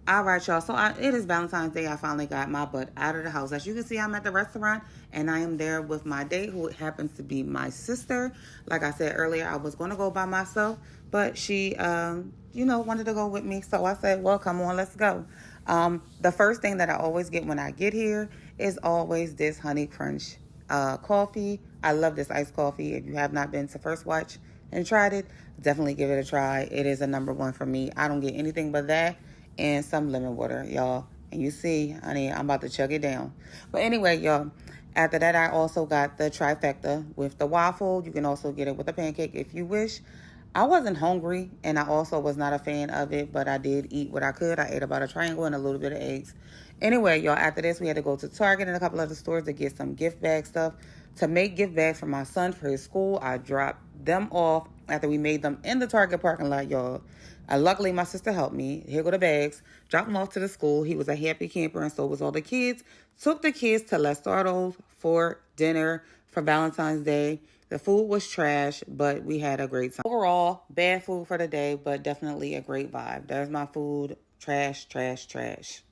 All right, y'all. So it is Valentine's Day. I finally got my butt out of the house. As you can see, I'm at the restaurant and I am there with my date, who happens to be my sister. Like I said earlier, I was going to go by myself, but she, wanted to go with me. So I said, well, come on, let's go. The first thing that I always get when I get here is always this Honey Crunch coffee. I love this iced coffee. If you have not been to First Watch and tried it, definitely give it a try. It is a number one for me. I don't get anything but that and some lemon water, y'all. And you see, honey, I'm about to chug it down. But anyway, y'all, after that, I also got the trifecta with the waffle. You can also get it with a pancake if you wish. I wasn't hungry, and I also was not a fan of it, but I did eat what I could. I ate about a triangle and a little bit of eggs. Anyway, y'all, after this, we had to go to Target and a couple other stores to get some gift bag stuff. To make gift bags for my son for his school, I dropped them off after we made them in the Target parking lot, y'all. Luckily, my sister helped me. Here go the bags. Dropped them off to the school. He was a happy camper, and so was all the kids. Took the kids to Les Sardos for dinner for Valentine's Day. The food was trash, but we had a great time. Overall, bad food for the day, but definitely a great vibe. There's my food. Trash, trash, trash.